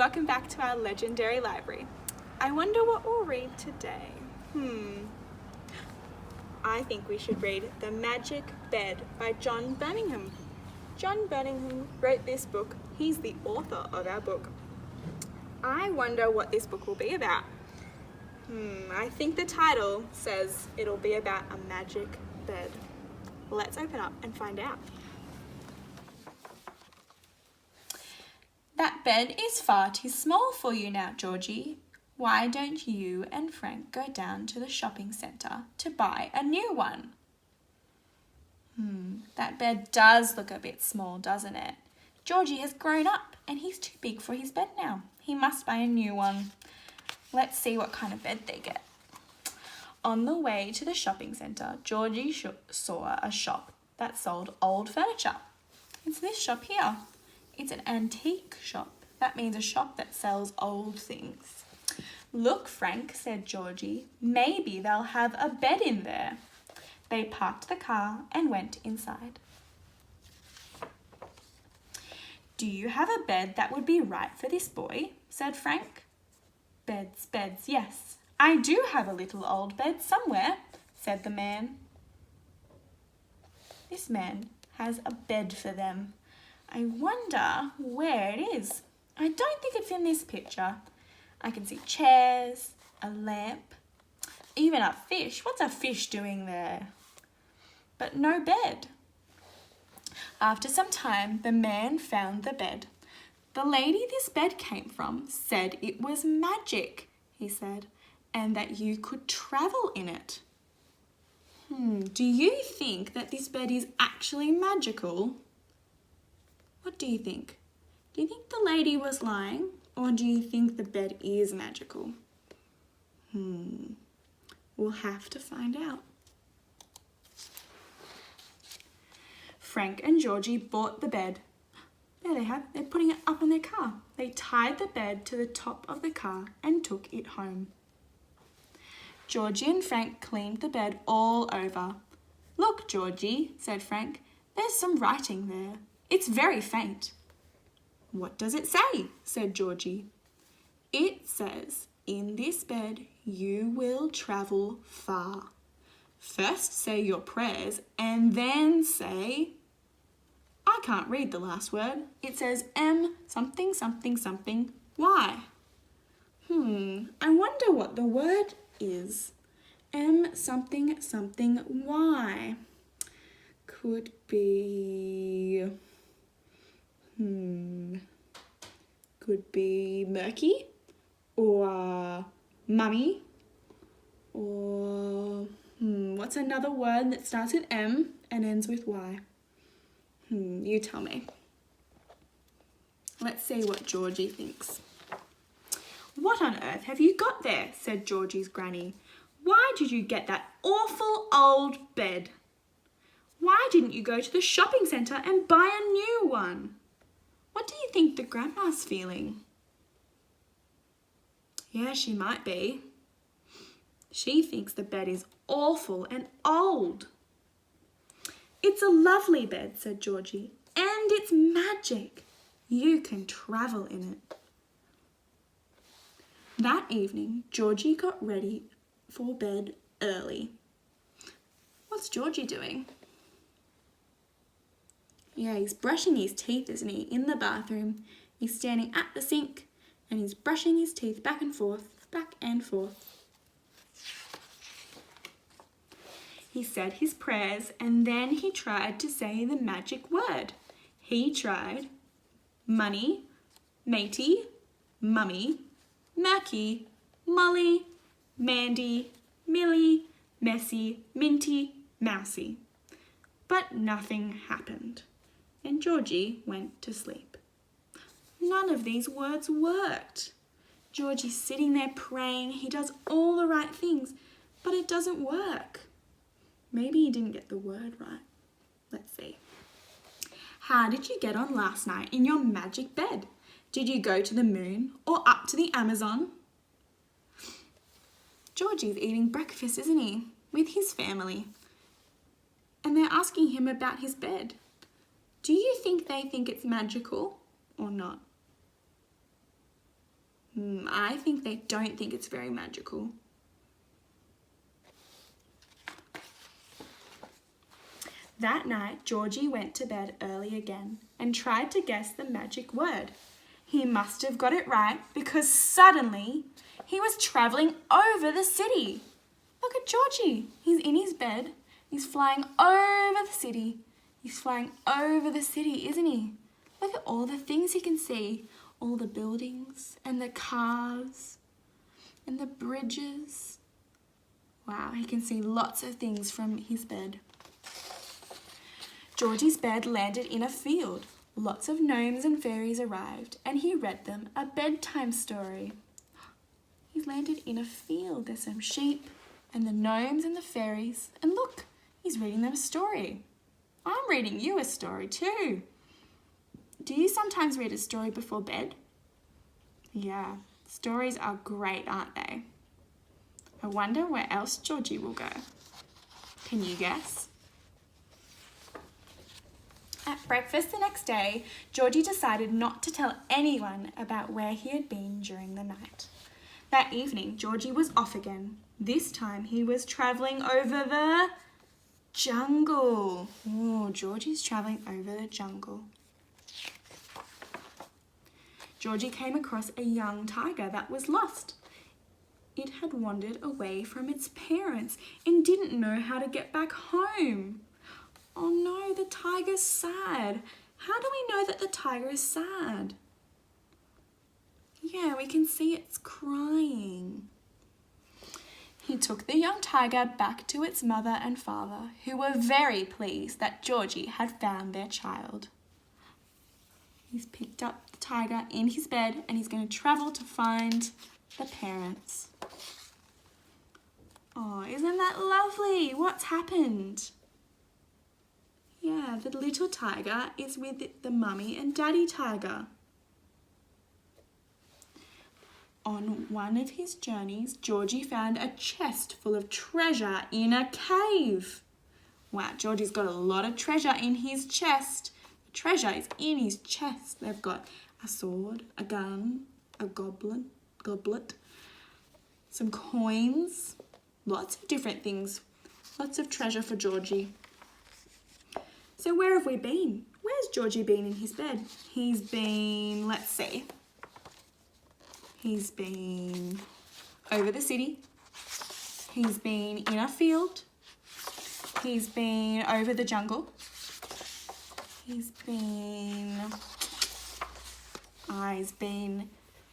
welcome back to our legendary library. I wonder what we'll read today. I think we should read The Magic Bed by John Burningham. John Burningham wrote this book. He's the author of our book. I wonder what this book will be about. I think the title says it'll be about a magic bed. Let's open up and find out. That bed is far too small for you now, Georgie. Why don't you and Frank go down to the shopping centre to buy a new one? That bed does look a bit small, doesn't it? Georgie has grown up and he's too big for his bed now. He must buy a new one. Let's see what kind of bed they get. On the way to the shopping centre, Georgie saw a shop that sold old furniture. It's this shop here. It's an antique shop. That means a shop that sells old things. Look, Frank, said Georgie. Maybe they'll have a bed in there. They parked the car and went inside. Do you have a bed that would be right for this boy? Said Frank. Beds, yes. I do have a little old bed somewhere, said the man. This man has a bed for them. I wonder where it is. I don't think it's in this picture. I can see chairs, a lamp, even a fish. What's a fish doing there? But no bed. After some time, the man found the bed. The lady this bed came from said it was magic, he said, and that you could travel in it. Do you think that this bed is actually magical? What do you think? Do you think the lady was lying, or do you think the bed is magical? We'll have to find out. Frank and Georgie bought the bed. There they have it. They're putting it up on their car. They tied the bed to the top of the car and took it home. Georgie and Frank cleaned the bed all over. Look, Georgie, said Frank, there's some writing there. It's very faint. What does it say? Said Georgie. It says, in this bed you will travel far. First say your prayers and then say... I can't read the last word. It says M something something something Y. I wonder what the word is. M something something Y. Could be... Could be murky or mummy or... What's another word that starts with M and ends with Y? You tell me. Let's see what Georgie thinks. What on earth have you got there? Said Georgie's granny. Why did you get that awful old bed? Why didn't you go to the shopping centre and buy a new one? What do you think the grandma's feeling? Yeah, she might be. She thinks the bed is awful and old. It's a lovely bed, said Georgie, and it's magic. You can travel in it. That evening, Georgie got ready for bed early. What's Georgie doing? Yeah, he's brushing his teeth, isn't he, in the bathroom. He's standing at the sink and he's brushing his teeth back and forth, back and forth. He said his prayers and then he tried to say the magic word. He tried money, matey, mummy, Mackie, Molly, Mandy, Millie, Messy, Minty, Mousy. But nothing happened, and Georgie went to sleep. None of these words worked. Georgie's sitting there praying. He does all the right things, but it doesn't work. Maybe he didn't get the word right. Let's see. How did you get on last night in your magic bed? Did you go to the moon or up to the Amazon? Georgie's eating breakfast, isn't he, with his family? And they're asking him about his bed. Do you think they think it's magical or not? I think they don't think it's very magical. That night, Georgie went to bed early again and tried to guess the magic word. He must have got it right because suddenly he was travelling over the city. Look at Georgie. He's in his bed. He's flying over the city. He's flying over the city, isn't he? Look at all the things he can see. All the buildings and the cars and the bridges. Wow, he can see lots of things from his bed. Georgie's bed landed in a field. Lots of gnomes and fairies arrived and he read them a bedtime story. He's landed in a field. There's some sheep and the gnomes and the fairies. And look, he's reading them a story. I'm reading you a story too. Do you sometimes read a story before bed? Yeah, stories are great, aren't they? I wonder where else Georgie will go. Can you guess? At breakfast the next day, Georgie decided not to tell anyone about where he had been during the night. That evening, Georgie was off again. This time he was travelling over the jungle. Oh, Georgie's travelling over the jungle. Georgie came across a young tiger that was lost. It had wandered away from its parents and didn't know how to get back home. Oh no, the tiger's sad. How do we know that the tiger is sad? Yeah, we can see it's crying. He took the young tiger back to its mother and father, who were very pleased that Georgie had found their child. He's picked up the tiger in his bed and he's going to travel to find the parents. Oh, isn't that lovely? What's happened? Yeah, the little tiger is with the mummy and daddy tiger. On one of his journeys, Georgie found a chest full of treasure in a cave. Wow, Georgie's got a lot of treasure in his chest. The treasure is in his chest. They've got a sword, a gun, a goblet, some coins, lots of different things. Lots of treasure for Georgie. So where have we been? Where's Georgie been in his bed? He's been, let's see. He's been over the city. He's been in a field. He's been over the jungle. He's been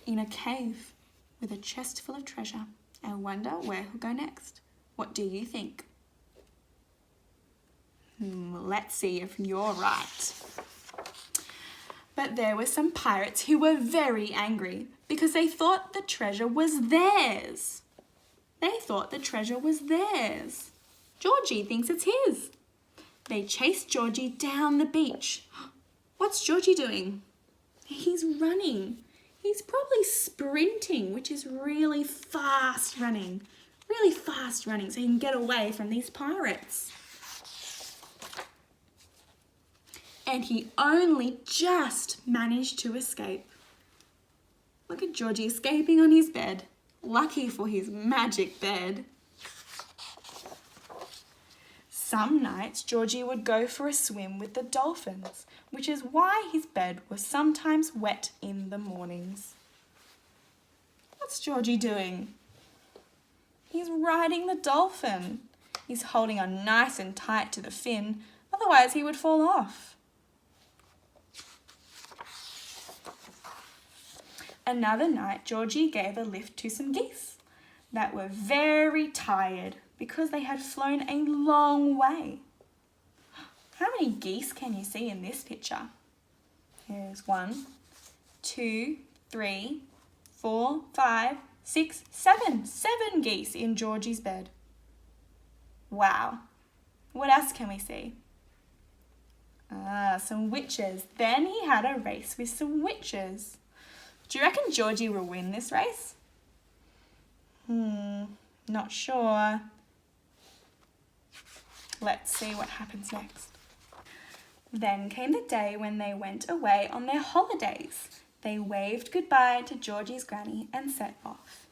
in a cave with a chest full of treasure. I wonder where he'll go next. What do you think? Let's see if you're right. But there were some pirates who were very angry because they thought the treasure was theirs. They thought the treasure was theirs. Georgie thinks it's his. They chased Georgie down the beach. What's Georgie doing? He's running. He's probably sprinting, which is really fast running. Really fast running so he can get away from these pirates. And he only just managed to escape. Look at Georgie escaping on his bed. Lucky for his magic bed. Some nights Georgie would go for a swim with the dolphins, which is why his bed was sometimes wet in the mornings. What's Georgie doing? He's riding the dolphin. He's holding on nice and tight to the fin, otherwise he would fall off. Another night, Georgie gave a lift to some geese that were very tired because they had flown a long way. How many geese can you see in this picture? Here's 1, 2, 3, 4, 5, 6, 7. 7 geese in Georgie's bed. Wow. What else can we see? Some witches. Then he had a race with some witches. Do you reckon Georgie will win this race? Not sure. Let's see what happens next. Then came the day when they went away on their holidays. They waved goodbye to Georgie's granny and set off.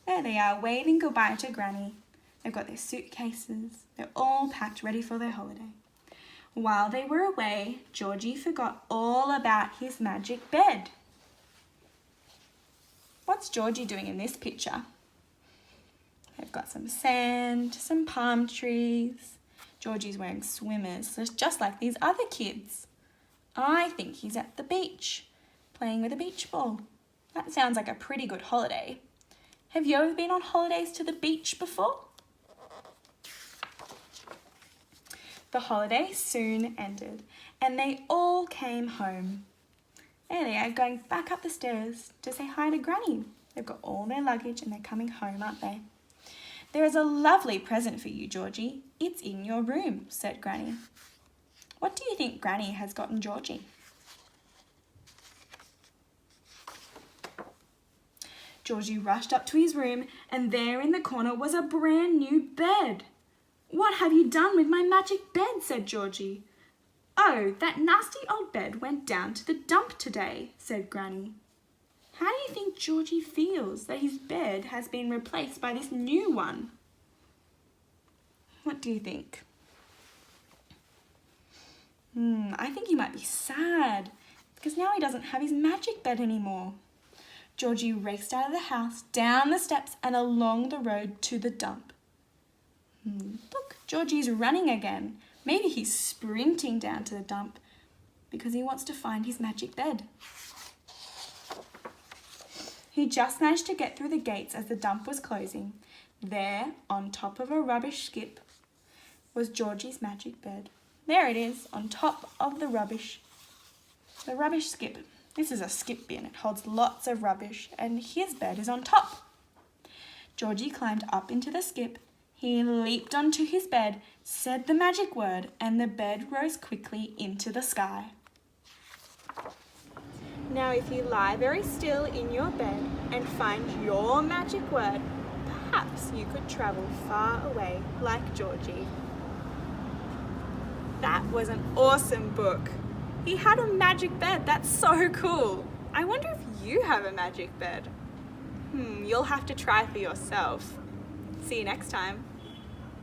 There they are, waving goodbye to Granny. They've got their suitcases. They're all packed, ready for their holiday. While they were away, Georgie forgot all about his magic bed. What's Georgie doing in this picture? They've got some sand, some palm trees. Georgie's wearing swimmers, just like these other kids. I think he's at the beach, playing with a beach ball. That sounds like a pretty good holiday. Have you ever been on holidays to the beach before? The holiday soon ended, and they all came home. There they are, going back up the stairs to say hi to Granny. They've got all their luggage and they're coming home, aren't they? There is a lovely present for you, Georgie. It's in your room, said Granny. What do you think Granny has gotten Georgie? Georgie rushed up to his room, and there in the corner was a brand new bed. What have you done with my magic bed? Said Georgie. Oh, that nasty old bed went down to the dump today, said Granny. How do you think Georgie feels that his bed has been replaced by this new one? What do you think? I think he might be sad because now he doesn't have his magic bed anymore. Georgie raced out of the house, down the steps and along the road to the dump. Look, Georgie's running again. Maybe he's sprinting down to the dump because he wants to find his magic bed. He just managed to get through the gates as the dump was closing. There, on top of a rubbish skip, was Georgie's magic bed. There it is, on top of the rubbish skip. This is a skip bin. It holds lots of rubbish, and his bed is on top. Georgie climbed up into the skip. He leaped onto his bed, said the magic word, and the bed rose quickly into the sky. Now, if you lie very still in your bed and find your magic word, perhaps you could travel far away like Georgie. That was an awesome book. He had a magic bed. That's so cool. I wonder if you have a magic bed. You'll have to try for yourself. See you next time.